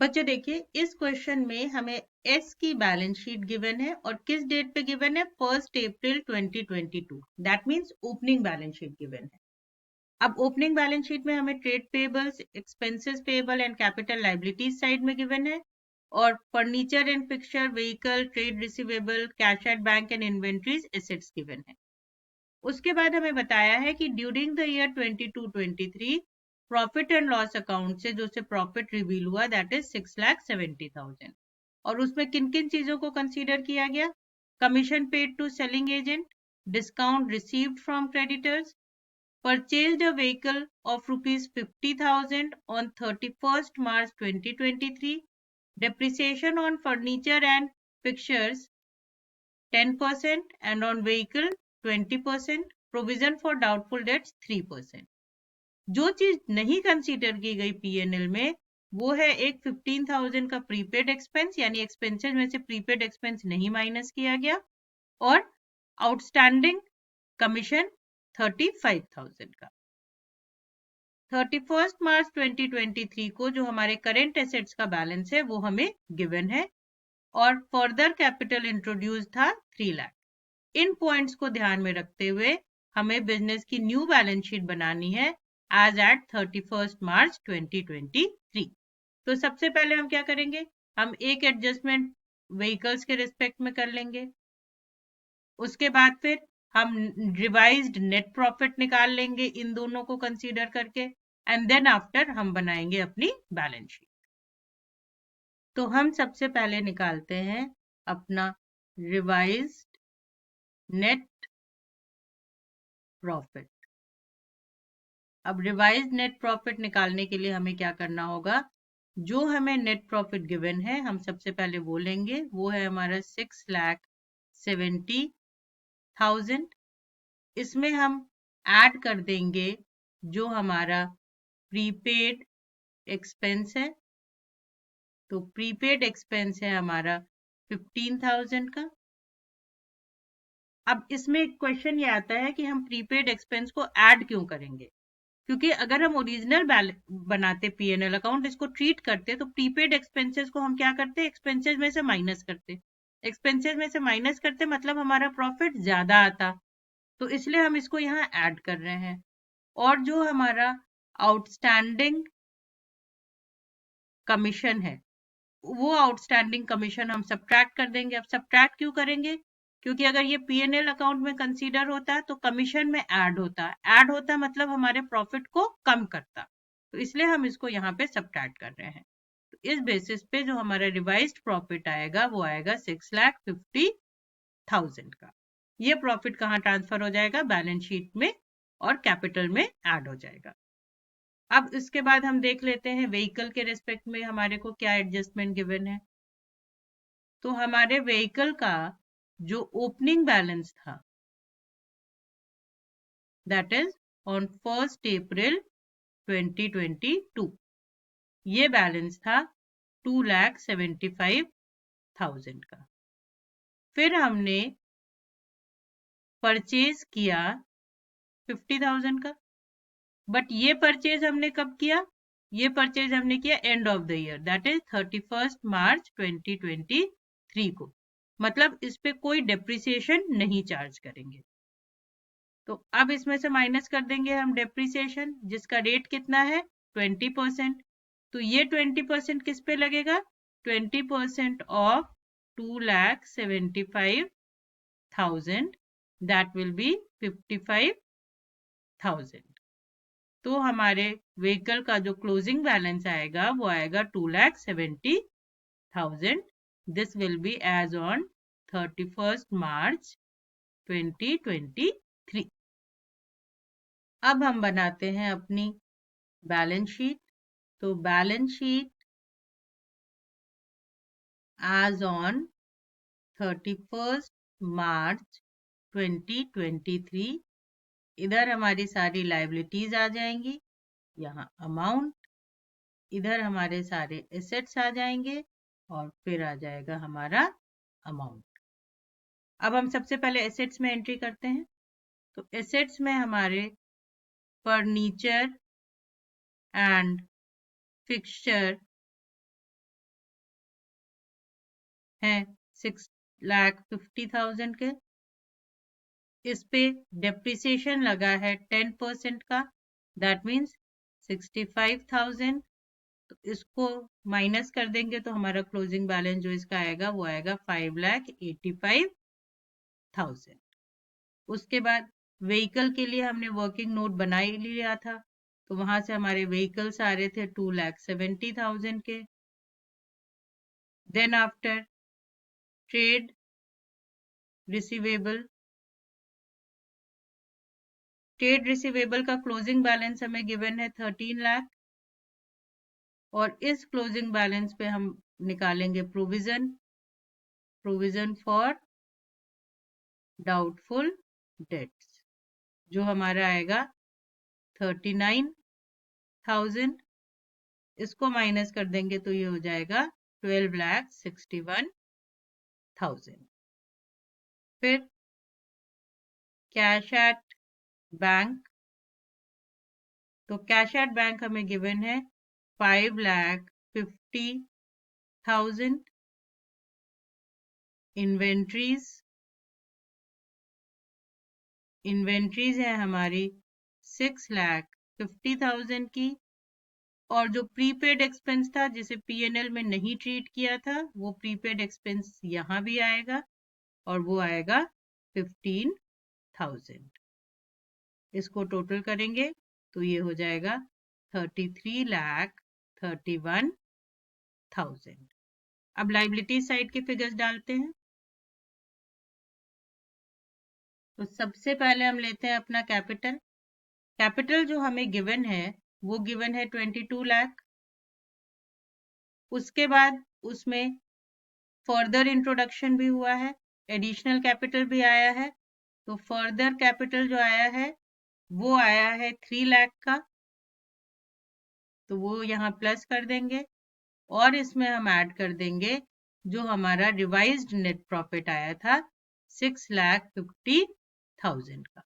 बच्चे देखिए, इस क्वेश्चन में हमें एस की बैलेंस शीट गिवन है और किस डेट पे गिवन है? 1 अप्रैल 2022। That means opening balance sheet given है। अब ओपनिंग बैलेंस शीट में हमें trade payables, expenses payable and capital liabilities side में गिवन है, और furniture and fixture, vehicle, trade receivable, cash at bank and inventories assets given है। उसके बाद हमें बताया है कि during the year 22-23 profit and loss account से जो से प्रॉफिट रिवील हुआ, दैट इज 6,70,000। और उसमें किन किन चीजों को कंसीडर किया गया? Commission paid to selling agent, discount received from creditors, purchased a vehicle of rupees 50,000 on 31st March 2023, depreciation on furniture and fixtures 10% and on vehicle 20%, provision for doubtful debts 3%। जो चीज नहीं कंसीडर की गई PNL में वो है एक 15,000 का प्रीपेड एक्सपेंस, यानी एक्सपेंसेस में से प्रीपेड एक्सपेंस नहीं माइनस किया गया, और आउटस्टैंडिंग कमीशन 35,000 का। 31 मार्च 2023 को जो हमारे करेंट एसेट्स का बैलेंस है वो हमें गिवन है, और फर्दर कैपिटल इंट्रोड्यूस था 3 लाख। इन पॉइंट्स को ध्यान में रखते हुए हमें बिजनेस की न्यू बैलेंस शीट बनानी है एज एट 31 मार्च 2023। तो सबसे पहले हम क्या करेंगे? हम एक एडजस्टमेंट व्हीकल्स के रिस्पेक्ट में कर लेंगे। उसके बाद फिर हम रिवाइज्ड नेट प्रॉफिट निकाल लेंगे इन दोनों को कंसीडर करके, एंड देन आफ्टर हम बनाएंगे अपनी बैलेंस शीट। तो हम सबसे पहले निकालते हैं अपना रिवाइज्ड नेट प्रॉफिट। अब रिवाइज्ड नेट प्रॉफिट निकालने के लिए हमें क्या करना होगा? जो हमें नेट प्रॉफिट गिवन है हम सबसे पहले वो लेंगे, वो है हमारा 6,70,000। इसमें हम ऐड कर देंगे जो हमारा प्रीपेड एक्सपेंस है। तो प्रीपेड एक्सपेंस है हमारा 15,000 का। अब इसमें एक क्वेश्चन ये आता है कि हम प्रीपेड एक्सपेंस को ऐड क्यों करेंगे? क्योंकि अगर हम ओरिजिनल बनाते पीएनएल अकाउंट, इसको ट्रीट करते, तो प्रीपेड एक्सपेंसेस को हम क्या करते? एक्सपेंसेस में से माइनस करते। एक्सपेंसेस में से माइनस करते मतलब हमारा प्रॉफिट ज्यादा आता। तो इसलिए हम इसको यहाँ ऐड कर रहे हैं। और जो हमारा आउटस्टैंडिंग कमीशन है वो आउटस्टैंडिंग कमीशन हम सब्ट्रैक्ट कर देंगे। अब सब्ट्रैक्ट क्यों करेंगे? क्योंकि अगर ये पीएनएल अकाउंट में कंसीडर होता तो कमीशन में ऐड होता मतलब हमारे प्रॉफिट को कम करता। तो इसलिए हम इसको यहाँ पे सब्ट्रैक्ट कर रहे हैं। तो इस बेसिस पे जो हमारा रिवाइज्ड प्रॉफिट आएगा वो आएगा 6,50,000 का। ये प्रॉफिट कहाँ ट्रांसफर हो जाएगा? बैलेंस शीट में और कैपिटल में ऐड हो जाएगा। अब इसके बाद हम देख लेते हैं व्हीकल के रिस्पेक्ट में हमारे को क्या एडजस्टमेंट गिवन है। तो हमारे व्हीकल का जो ओपनिंग बैलेंस था, दैट इज ऑन 1 अप्रैल 2022, ये बैलेंस था 2,75,000 का। फिर हमने परचेज किया 50,000 का, बट ये परचेज हमने कब किया? ये परचेज हमने किया end of the year, that is 31 March 2023 को। मतलब इस पे कोई डेप्रिसिएशन नहीं चार्ज करेंगे। तो अब इसमें से माइनस कर देंगे हम डेप्रिसिएशन, जिसका रेट कितना है? 20%। तो ये 20% किस पे लगेगा? 20% ऑफ 2,75,000, दैट विल बी 55,000। तो हमारे व्हीकल का जो क्लोजिंग बैलेंस आएगा वो आएगा 2,70,000। This will be as on 31 March 2023। अब हम बनाते हैं अपनी बैलेंस शीट। तो balance sheet as on 31 March 2023, इधर हमारी सारी लाइबिलिटीज आ जाएंगी, यहाँ अमाउंट, इधर हमारे सारे एसेट्स आ जाएंगे, और फिर आ जाएगा हमारा अमाउंट। अब हम सबसे पहले एसेट्स में एंट्री करते हैं। तो एसेट्स में हमारे फर्नीचर एंड फिक्सचर हैं 6,50,000 के। इस पे डेप्रिसिएशन लगा है 10% का, दैट मीन्स 65,000। तो इसको माइनस कर देंगे तो हमारा क्लोजिंग बैलेंस जो इसका आएगा वो आएगा 5,85,000। उसके बाद व्हीकल के लिए हमने वर्किंग नोट बना ही लिया था, तो वहां से हमारे व्हीकल्स आ रहे थे 2,70,000 के। Then after trade receivable, trade receivable का क्लोजिंग बैलेंस हमें गिवन है 13 लाख, और इस क्लोजिंग बैलेंस पे हम निकालेंगे प्रोविजन फॉर डाउटफुल डेट्स, जो हमारा आएगा 39,000। इसको माइनस कर देंगे तो ये हो जाएगा 12,61,000। फिर कैश एट बैंक, तो कैश एट बैंक हमें गिवन है 5,50,000। इन्वेंट्रीज है हमारी 6,50,000 की, और जो प्रीपेड एक्सपेंस था जिसे पीएनएल में नहीं ट्रीट किया था, वो प्रीपेड एक्सपेंस यहाँ भी आएगा और वो आएगा 15,000। इसको टोटल करेंगे तो ये हो जाएगा 33,31,000। अब लाइबिलिटी साइड के फिगर्स डालते हैं। तो सबसे पहले हम लेते हैं अपना कैपिटल। कैपिटल जो हमें गिवन है वो गिवन है 22 लाख। उसके बाद उसमें फर्दर इंट्रोडक्शन भी हुआ है, एडिशनल कैपिटल भी आया है। तो फर्दर कैपिटल जो आया है वो आया है 3 लाख का, तो वो यहाँ प्लस कर देंगे, और इसमें हम ऐड कर देंगे जो हमारा रिवाइज्ड नेट प्रॉफिट आया था 6,50,000 का।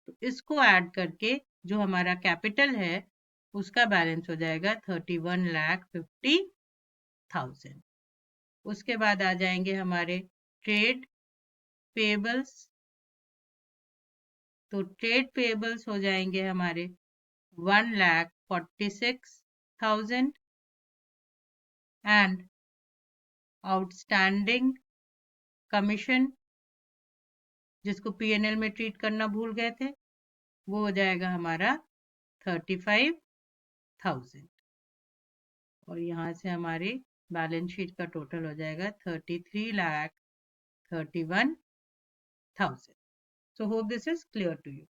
तो इसको ऐड करके जो हमारा कैपिटल है उसका बैलेंस हो जाएगा 31,50,000। उसके बाद आ जाएंगे हमारे ट्रेड पेबल्स। तो ट्रेड पेबल्स हो जाएंगे हमारे 1,46,000, एंड आउटस्टैंडिंग कमीशन जिसको पीएनएल में ट्रीट करना भूल गए थे वो हो जाएगा हमारा 35,000, और यहाँ से हमारी बैलेंस शीट का टोटल हो जाएगा 33,31,000। So hope this is clear to you.